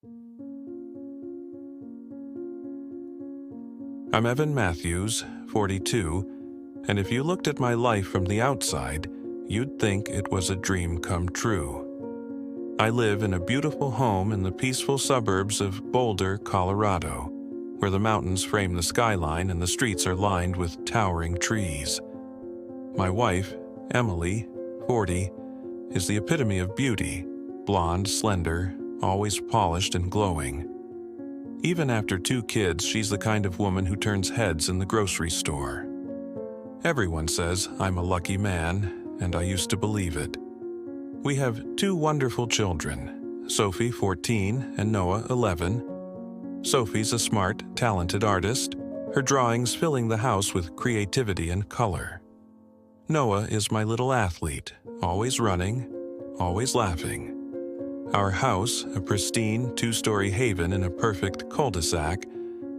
I'm Evan Matthews, 42, and if you looked at my life from the outside, you'd think it was a dream come true. I live in a beautiful home in the peaceful suburbs of Boulder, Colorado, where the mountains frame the skyline and the streets are lined with towering trees. My wife, Emily, 40, is the epitome of beauty, blonde, slender, always polished and glowing. Even after 2 kids, she's the kind of woman who turns heads in the grocery store. Everyone says I'm a lucky man, and I used to believe it. We have 2 wonderful children, Sophie, 14, and Noah, 11. Sophie's a smart, talented artist, her drawings filling the house with creativity and color. Noah is my little athlete, always running, always laughing. Our house, a pristine 2-story haven in a perfect cul-de-sac,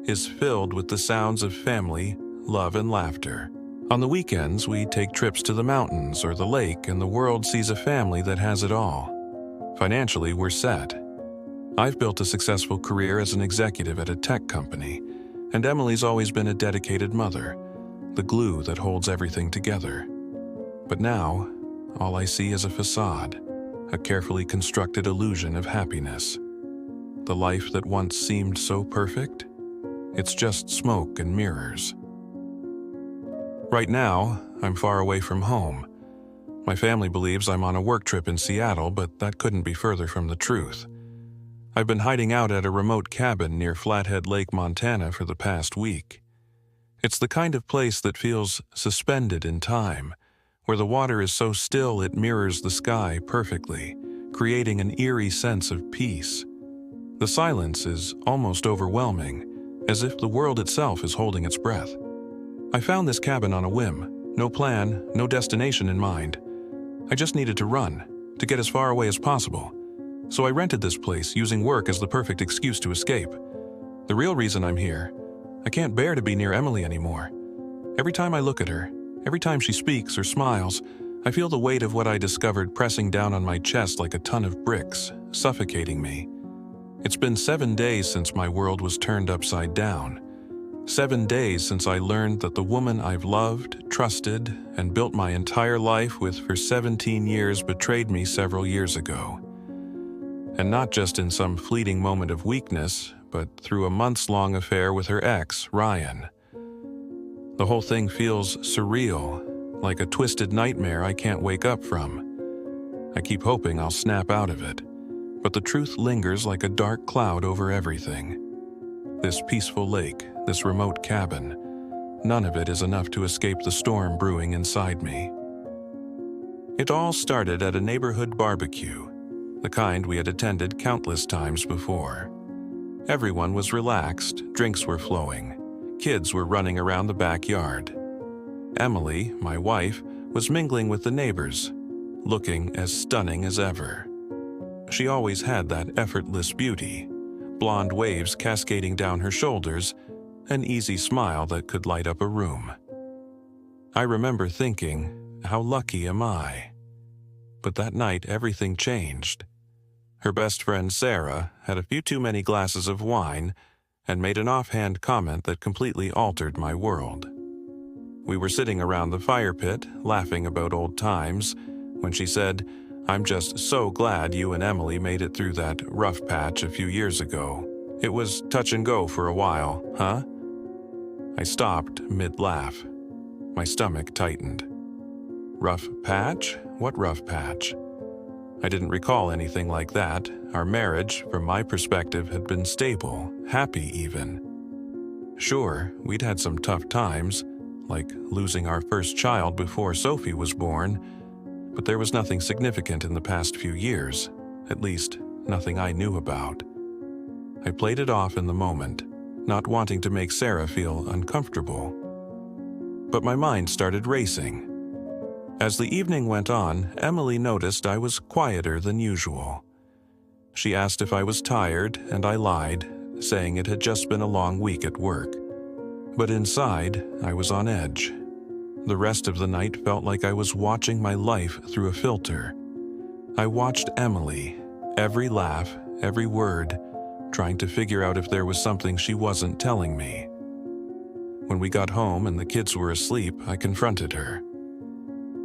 is filled with the sounds of family, love, and laughter. On the weekends, we take trips to the mountains or the lake, and the world sees a family that has it all. Financially, we're set. I've built a successful career as an executive at a tech company, and Emily's always been a dedicated mother, the glue that holds everything together. But now, all I see is a facade, a carefully constructed illusion of happiness. The life that once seemed so perfect, it's just smoke and mirrors. Right now, I'm far away from home. My family believes I'm on a work trip in Seattle, but that couldn't be further from the truth. I've been hiding out at a remote cabin near Flathead Lake, Montana for the past week. It's the kind of place that feels suspended in time, where the water is so still it mirrors the sky perfectly, creating an eerie sense of peace. The silence is almost overwhelming, as if the world itself is holding its breath. I found this cabin on a whim, no plan, no destination in mind. I just needed to run, to get as far away as possible. So I rented this place, using work as the perfect excuse to escape. The real reason I'm here, I can't bear to be near Emily anymore. Every time I look at her, every time she speaks or smiles, I feel the weight of what I discovered pressing down on my chest like a ton of bricks, suffocating me. It's been 7 days since my world was turned upside down. 7 days since I learned that the woman I've loved, trusted, and built my entire life with for 17 years betrayed me several years ago. And not just in some fleeting moment of weakness, but through a months-long affair with her ex, Ryan. The whole thing feels surreal, like a twisted nightmare I can't wake up from. I keep hoping I'll snap out of it, but the truth lingers like a dark cloud over everything. This peaceful lake, this remote cabin, none of it is enough to escape the storm brewing inside me. It all started at a neighborhood barbecue, the kind we had attended countless times before. Everyone was relaxed, drinks were flowing. Kids were running around the backyard. Emily, my wife, was mingling with the neighbors, looking as stunning as ever. She always had that effortless beauty, blonde waves cascading down her shoulders, an easy smile that could light up a room. I remember thinking, how lucky am I? But that night, everything changed. Her best friend, Sarah, had a few too many glasses of wine and made an offhand comment that completely altered my world. We were sitting around the fire pit, laughing about old times, when she said, "I'm just so glad you and Emily made it through that rough patch a few years ago. It was touch and go for a while, huh?" I stopped mid-laugh. My stomach tightened. Rough patch? What rough patch? I didn't recall anything like that. Our marriage, from my perspective, had been stable, happy even. Sure, we'd had some tough times, like losing our first child before Sophie was born, but there was nothing significant in the past few years, at least nothing I knew about. I played it off in the moment, not wanting to make Sarah feel uncomfortable. But my mind started racing. As the evening went on, Emily noticed I was quieter than usual. She asked if I was tired, and I lied, saying it had just been a long week at work. But inside, I was on edge. The rest of the night felt like I was watching my life through a filter. I watched Emily, every laugh, every word, trying to figure out if there was something she wasn't telling me. When we got home and the kids were asleep, I confronted her.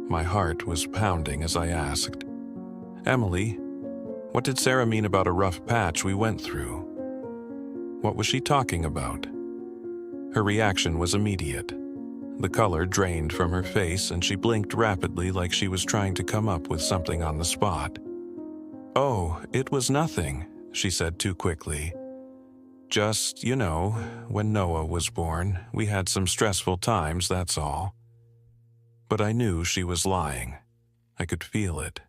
My heart was pounding as I asked, "Emily, what did Sarah mean about a rough patch we went through? What was she talking about?" Her reaction was immediate. The color drained from her face and she blinked rapidly like she was trying to come up with something on the spot. "Oh, it was nothing," she said too quickly. "Just, when Noah was born, we had some stressful times, that's all." But I knew she was lying. I could feel it.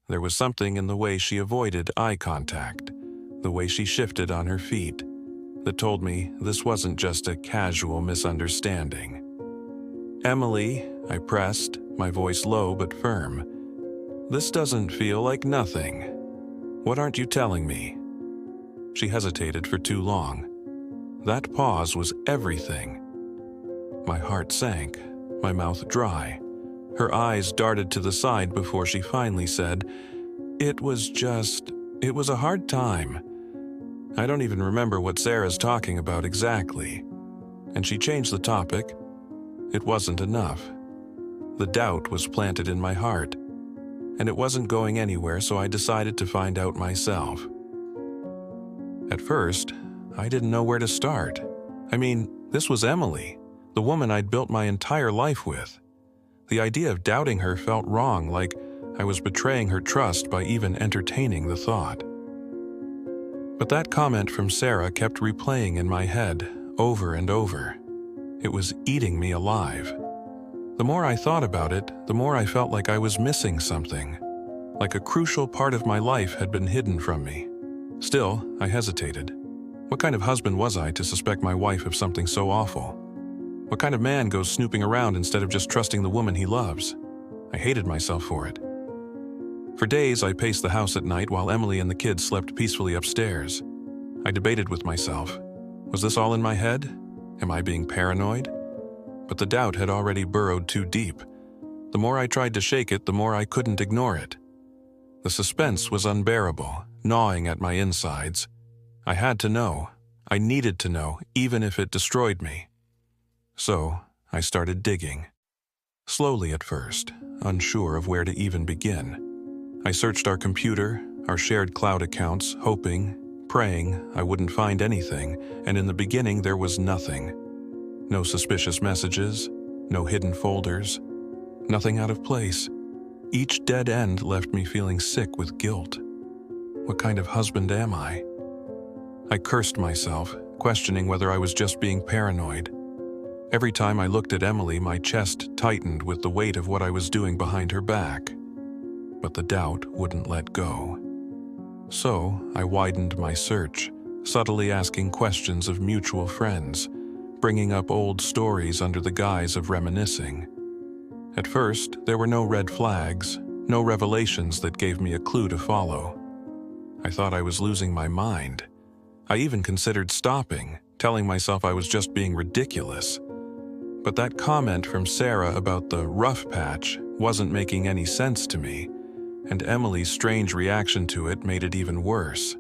There was something in the way she avoided eye contact, the way she shifted on her feet, that told me this wasn't just a casual misunderstanding. "Emily," I pressed, my voice low but firm. "This doesn't feel like nothing. What aren't you telling me?" She hesitated for too long. That pause was everything. My heart sank, my mouth dry. Her eyes darted to the side before she finally said, It was a hard time. I don't even remember what Sarah's talking about exactly." And she changed the topic. It wasn't enough. The doubt was planted in my heart, and it wasn't going anywhere, so I decided to find out myself. At first, I didn't know where to start. I mean, this was Emily, the woman I'd built my entire life with. The idea of doubting her felt wrong, like I was betraying her trust by even entertaining the thought. But that comment from Sarah kept replaying in my head, over and over. It was eating me alive. The more I thought about it, the more I felt like I was missing something, like a crucial part of my life had been hidden from me. Still, I hesitated. What kind of husband was I to suspect my wife of something so awful? What kind of man goes snooping around instead of just trusting the woman he loves? I hated myself for it. For days, I paced the house at night while Emily and the kids slept peacefully upstairs. I debated with myself. Was this all in my head? Am I being paranoid? But the doubt had already burrowed too deep. The more I tried to shake it, the more I couldn't ignore it. The suspense was unbearable, gnawing at my insides. I had to know. I needed to know, even if it destroyed me. So, I started digging. Slowly at first, unsure of where to even begin. I searched our computer, our shared cloud accounts, hoping, praying I wouldn't find anything, and in the beginning there was nothing. No suspicious messages, no hidden folders, nothing out of place. Each dead end left me feeling sick with guilt. What kind of husband am I? I cursed myself, questioning whether I was just being paranoid. Every time I looked at Emily, my chest tightened with the weight of what I was doing behind her back. But the doubt wouldn't let go. So I widened my search, subtly asking questions of mutual friends, bringing up old stories under the guise of reminiscing. At first, there were no red flags, no revelations that gave me a clue to follow. I thought I was losing my mind. I even considered stopping, telling myself I was just being ridiculous. But that comment from Sarah about the rough patch wasn't making any sense to me, and Emily's strange reaction to it made it even worse.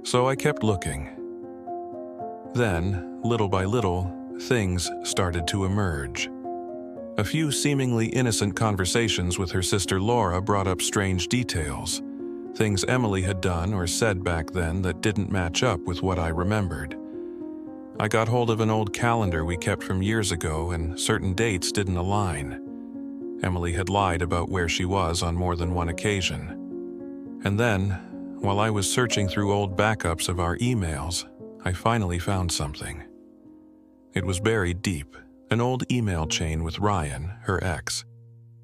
So I kept looking. Then, little by little, things started to emerge. A few seemingly innocent conversations with her sister Laura brought up strange details, things Emily had done or said back then that didn't match up with what I remembered. I got hold of an old calendar we kept from years ago, and certain dates didn't align. Emily had lied about where she was on more than one occasion. And then, while I was searching through old backups of our emails, I finally found something. It was buried deep, an old email chain with Ryan, her ex.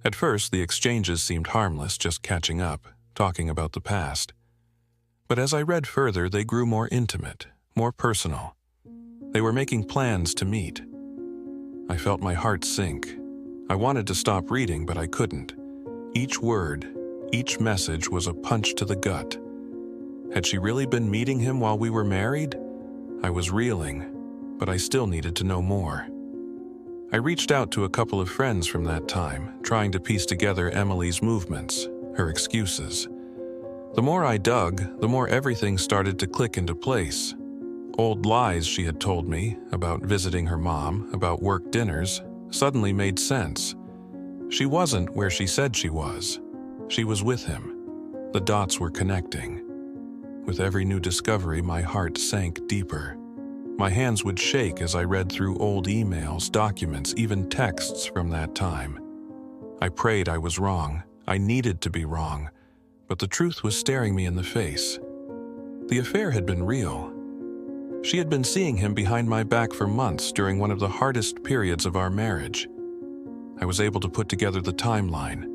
At first, the exchanges seemed harmless, just catching up, talking about the past. But as I read further, they grew more intimate, more personal. They were making plans to meet. I felt my heart sink. I wanted to stop reading, but I couldn't. Each word, each message was a punch to the gut. Had she really been meeting him while we were married? I was reeling, but I still needed to know more. I reached out to a couple of friends from that time, trying to piece together Emily's movements, her excuses. The more I dug, the more everything started to click into place. Old lies she had told me about visiting her mom, about work dinners, suddenly made sense. She wasn't where she said she was. She was with him. The dots were connecting. With every new discovery, my heart sank deeper. My hands would shake as I read through old emails, documents, even texts from that time. I prayed I was wrong. I needed to be wrong. But the truth was staring me in the face. The affair had been real. She had been seeing him behind my back for months during one of the hardest periods of our marriage. I was able to put together the timeline.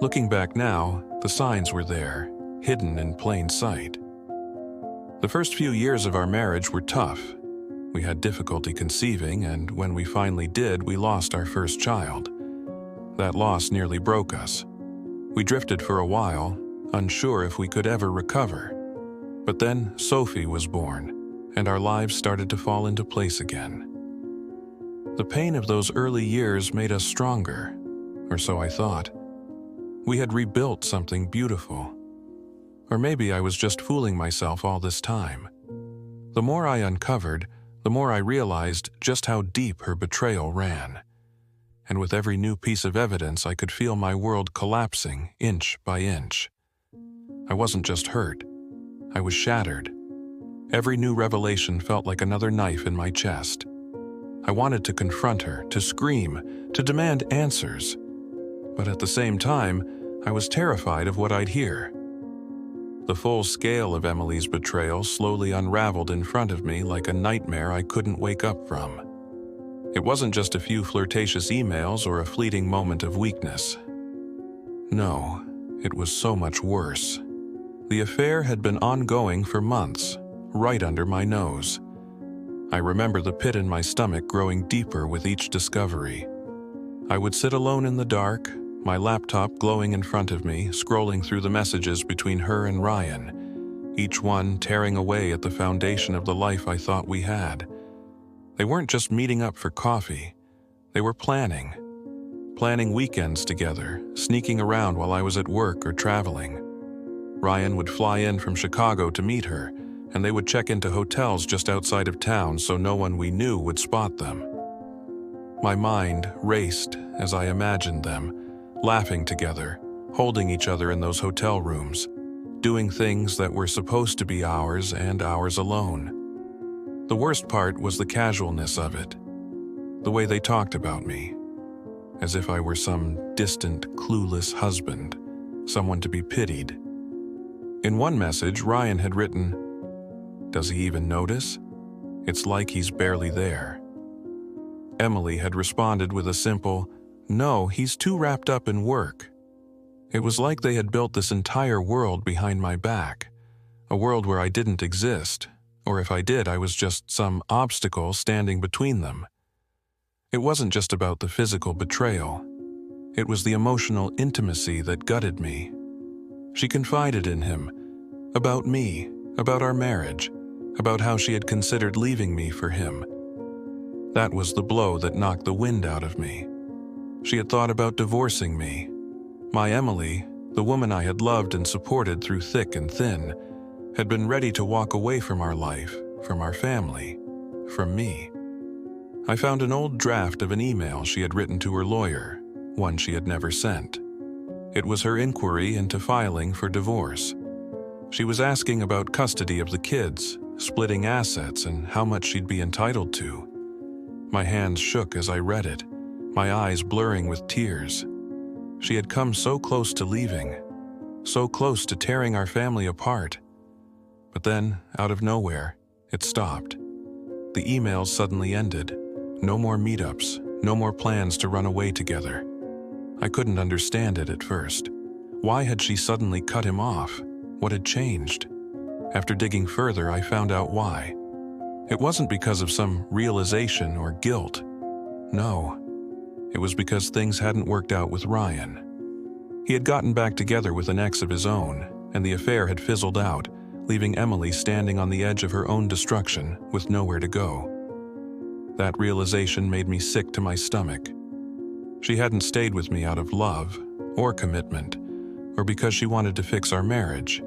Looking back now, the signs were there, hidden in plain sight. The first few years of our marriage were tough. We had difficulty conceiving, and when we finally did, we lost our first child. That loss nearly broke us. We drifted for a while, unsure if we could ever recover. But then Sophie was born, and our lives started to fall into place again. The pain of those early years made us stronger, or so I thought. We had rebuilt something beautiful. Or maybe I was just fooling myself all this time. The more I uncovered, the more I realized just how deep her betrayal ran. And with every new piece of evidence, I could feel my world collapsing inch by inch. I wasn't just hurt. I was shattered. Every new revelation felt like another knife in my chest. I wanted to confront her, to scream, to demand answers. But at the same time, I was terrified of what I'd hear. The full scale of Emily's betrayal slowly unraveled in front of me like a nightmare I couldn't wake up from. It wasn't just a few flirtatious emails or a fleeting moment of weakness. No, it was so much worse. The affair had been ongoing for months, right under my nose. I remember the pit in my stomach growing deeper with each discovery. I would sit alone in the dark, my laptop glowing in front of me, scrolling through the messages between her and Ryan, each one tearing away at the foundation of the life I thought we had. They weren't just meeting up for coffee. They were planning weekends together, sneaking around while I was at work or traveling. Ryan would fly in from Chicago to meet her, and they would check into hotels just outside of town so no one we knew would spot them. My mind raced as I imagined them, laughing together, holding each other in those hotel rooms, doing things that were supposed to be ours and ours alone. The worst part was the casualness of it, the way they talked about me, as if I were some distant, clueless husband, someone to be pitied. In one message, Ryan had written, "Does he even notice? It's like he's barely there." Emily had responded with a simple, "No, he's too wrapped up in work." It was like they had built this entire world behind my back, a world where I didn't exist, or if I did, I was just some obstacle standing between them. It wasn't just about the physical betrayal. It was the emotional intimacy that gutted me. She confided in him, about me, about our marriage, about how she had considered leaving me for him. That was the blow that knocked the wind out of me. She had thought about divorcing me. My Emily, the woman I had loved and supported through thick and thin, had been ready to walk away from our life, from our family, from me. I found an old draft of an email she had written to her lawyer, one she had never sent. It was her inquiry into filing for divorce. She was asking about custody of the kids, splitting assets, and how much she'd be entitled to. My hands shook as I read it, my eyes blurring with tears. She had come so close to leaving, so close to tearing our family apart. But then, out of nowhere, it stopped. The emails suddenly ended. No more meetups, no more plans to run away together. I couldn't understand it at first. Why had she suddenly cut him off? What had changed? After digging further, I found out why. It wasn't because of some realization or guilt. No, it was because things hadn't worked out with Ryan. He had gotten back together with an ex of his own, and the affair had fizzled out, leaving Emily standing on the edge of her own destruction with nowhere to go. That realization made me sick to my stomach. She hadn't stayed with me out of love or commitment, or because she wanted to fix our marriage.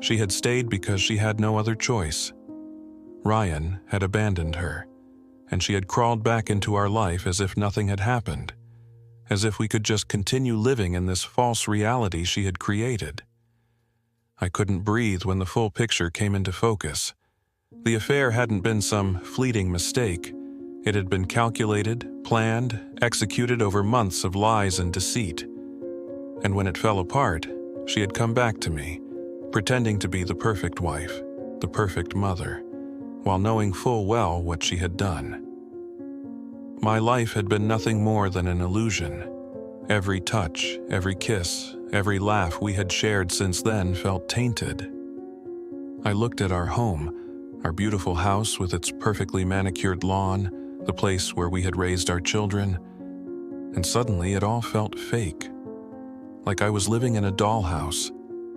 She had stayed because she had no other choice. Ryan had abandoned her, and she had crawled back into our life as if nothing had happened, as if we could just continue living in this false reality she had created. I couldn't breathe when the full picture came into focus. The affair hadn't been some fleeting mistake. It had been calculated, planned, executed over months of lies and deceit. And when it fell apart, she had come back to me, pretending to be the perfect wife, the perfect mother, while knowing full well what she had done. My life had been nothing more than an illusion. Every touch, every kiss, every laugh we had shared since then felt tainted. I looked at our home, our beautiful house with its perfectly manicured lawn, the place where we had raised our children, and suddenly it all felt fake. Like I was living in a dollhouse,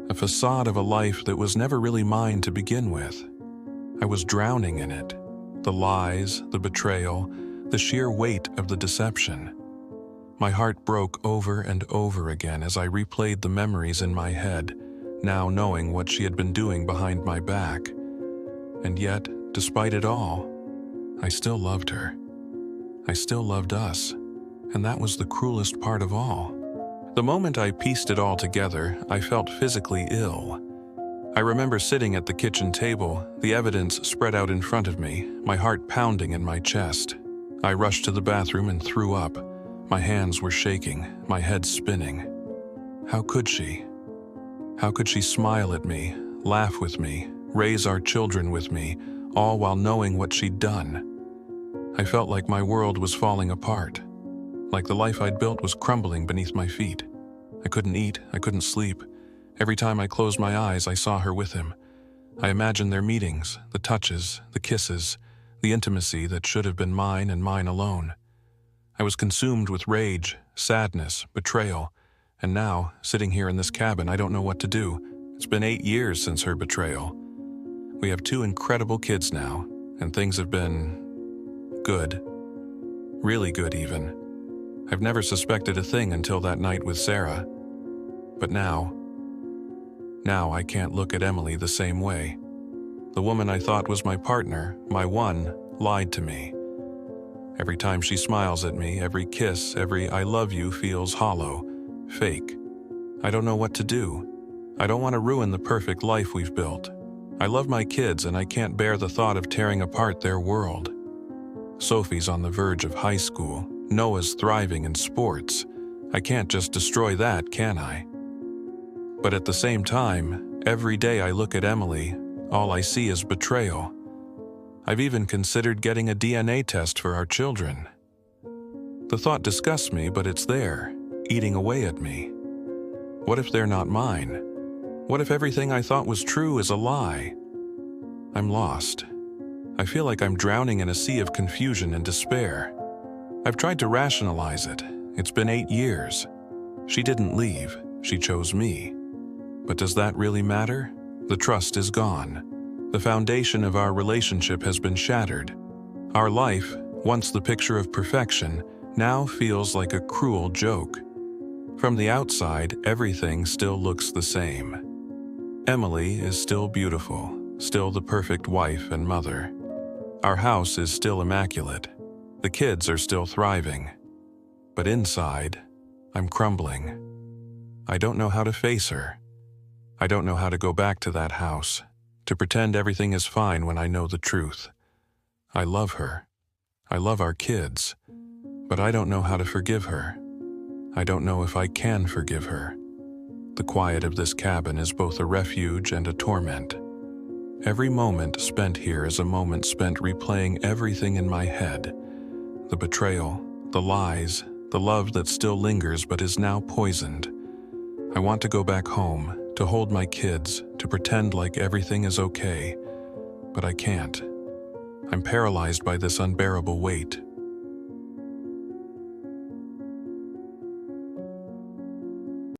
a facade of a life that was never really mine to begin with. I was drowning in it, the lies, the betrayal, the sheer weight of the deception. My heart broke over and over again as I replayed the memories in my head, now knowing what she had been doing behind my back. And yet, despite it all, I still loved her. I still loved us, and that was the cruelest part of all. The moment I pieced it all together, I felt physically ill. I remember sitting at the kitchen table, the evidence spread out in front of me, my heart pounding in my chest. I rushed to the bathroom and threw up. My hands were shaking, my head spinning. How could she? How could she smile at me, laugh with me, raise our children with me, all while knowing what she'd done? I felt like my world was falling apart, like the life I'd built was crumbling beneath my feet. I couldn't eat, I couldn't sleep. Every time I closed my eyes, I saw her with him. I imagined their meetings, the touches, the kisses, the intimacy that should have been mine and mine alone. I was consumed with rage, sadness, betrayal, and now, sitting here in this cabin, I don't know what to do. It's been 8 years since her betrayal. We have 2 incredible kids now, and things have been good. Really good, even. I've never suspected a thing until that night with Sarah. But now I can't look at Emily the same way. The woman I thought was my partner, my one, lied to me. Every time she smiles at me, every kiss, every I love you feels hollow, fake. I don't know what to do. I don't want to ruin the perfect life we've built. I love my kids and I can't bear the thought of tearing apart their world. Sophie's on the verge of high school. Noah's thriving in sports. I can't just destroy that, can I? But at the same time, every day I look at Emily, all I see is betrayal. I've even considered getting a DNA test for our children. The thought disgusts me, but it's there, eating away at me. What if they're not mine? What if everything I thought was true is a lie? I'm lost. I feel like I'm drowning in a sea of confusion and despair. I've tried to rationalize it. It's been 8 years. She didn't leave. She chose me. But does that really matter? The trust is gone. The foundation of our relationship has been shattered. Our life, once the picture of perfection, now feels like a cruel joke. From the outside, everything still looks the same. Emily is still beautiful, still the perfect wife and mother. Our house is still immaculate. The kids are still thriving. But inside, I'm crumbling. I don't know how to face her. I don't know how to go back to that house, to pretend everything is fine when I know the truth. I love her. I love our kids. But I don't know how to forgive her. I don't know if I can forgive her. The quiet of this cabin is both a refuge and a torment. Every moment spent here is a moment spent replaying everything in my head. The betrayal, the lies, the love that still lingers but is now poisoned. I want to go back home, to hold my kids, to pretend like everything is okay. But I can't. I'm paralyzed by this unbearable weight.